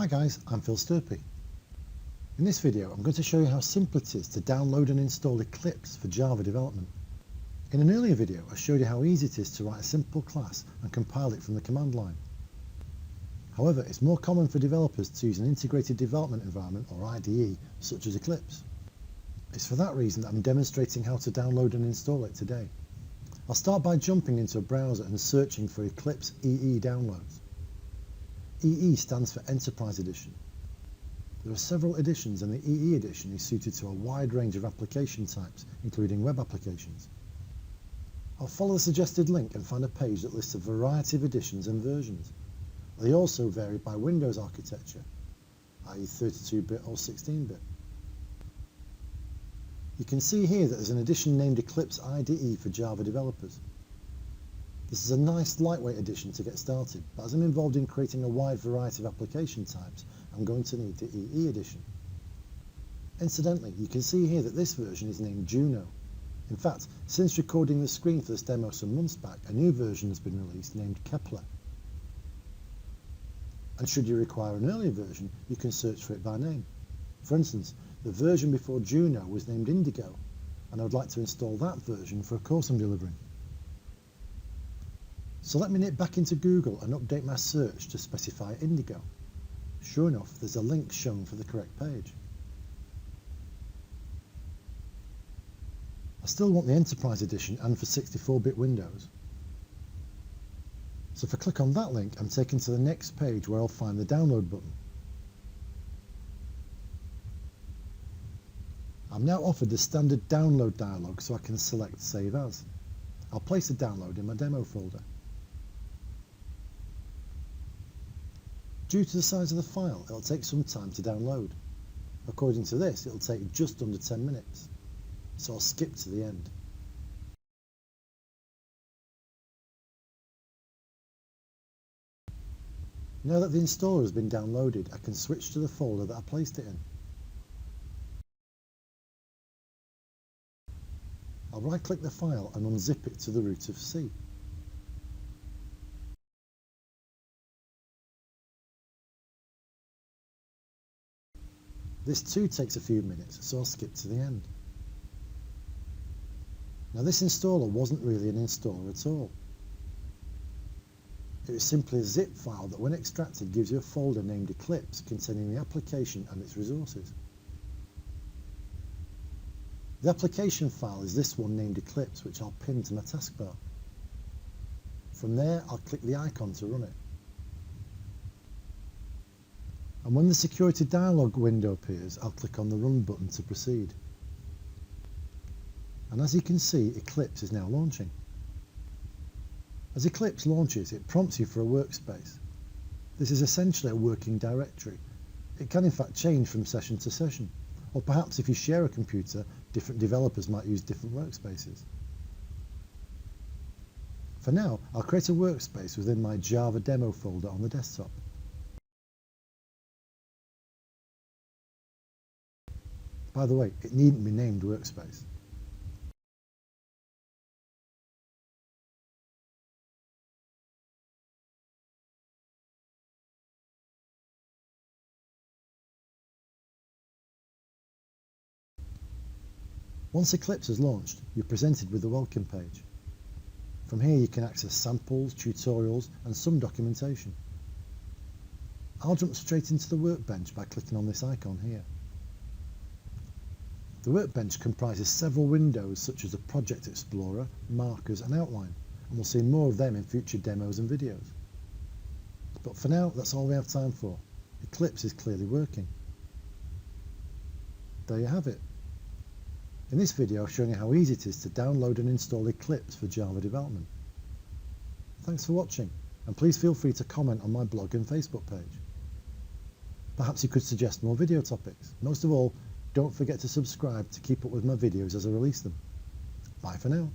Hi guys, I'm Stirpe. In this video I'm going to show you how simple it is to download and install Eclipse for Java development. In an earlier video I showed you how easy it is to write a simple class and compile it from the command line. However, it's more common for developers to use an integrated development environment or IDE such as Eclipse. It's for that reason that I'm demonstrating how to download and install it today. I'll start by jumping into a browser and searching for Eclipse EE downloads. EE stands for Enterprise Edition. There are several editions and the EE edition is suited to a wide range of application types, including web applications. I'll follow the suggested link and find a page that lists a variety of editions and versions. They also vary by Windows architecture, i.e. 32-bit or 16-bit. You can see here that there's an edition named Eclipse IDE for Java developers. This is a nice lightweight edition to get started, but as I'm involved in creating a wide variety of application types, I'm going to need the EE edition. Incidentally, you can see here that this version is named Juno. In fact, since recording the screen for this demo some months back, a new version has been released named Kepler. And should you require an earlier version, you can search for it by name. For instance, the version before Juno was named Indigo, and I would like to install that version for a course I'm delivering. So let me nip back into Google and update my search to specify Indigo. Sure enough, there's a link shown for the correct page. I still want the Enterprise Edition and for 64-bit Windows. So if I click on that link, I'm taken to the next page where I'll find the download button. I'm now offered the standard download dialog so I can select Save As. I'll place the download in my demo folder. Due to the size of the file, it'll take some time to download. According to this, it'll take just under 10 minutes, so I'll skip to the end. Now that the installer has been downloaded, I can switch to the folder that I placed it in. I'll right-click the file and unzip it to the root of C. This too takes a few minutes, so I'll skip to the end. Now this installer wasn't really an installer at all. It was simply a zip file that when extracted gives you a folder named Eclipse containing the application and its resources. The application file is this one named Eclipse, which I'll pin to my taskbar. From there I'll click the icon to run it. And when the security dialog window appears, I'll click on the Run button to proceed. And as you can see, Eclipse is now launching. As Eclipse launches, it prompts you for a workspace. This is essentially a working directory. It can in fact change from session to session, or perhaps if you share a computer, different developers might use different workspaces. For now, I'll create a workspace within my Java demo folder on the desktop. By the way, it needn't be named Workspace. Once Eclipse is launched, you're presented with the welcome page. From here you can access samples, tutorials and some documentation. I'll jump straight into the workbench by clicking on this icon here. The workbench comprises several windows such as the Project Explorer, Markers and Outline, and we'll see more of them in future demos and videos. But for now, that's all we have time for. Eclipse is clearly working. There you have it. In this video, I've shown you how easy it is to download and install Eclipse for Java development. Thanks for watching, and please feel free to comment on my blog and Facebook page. Perhaps you could suggest more video topics. Most of all, don't forget to subscribe to keep up with my videos as I release them. Bye for now.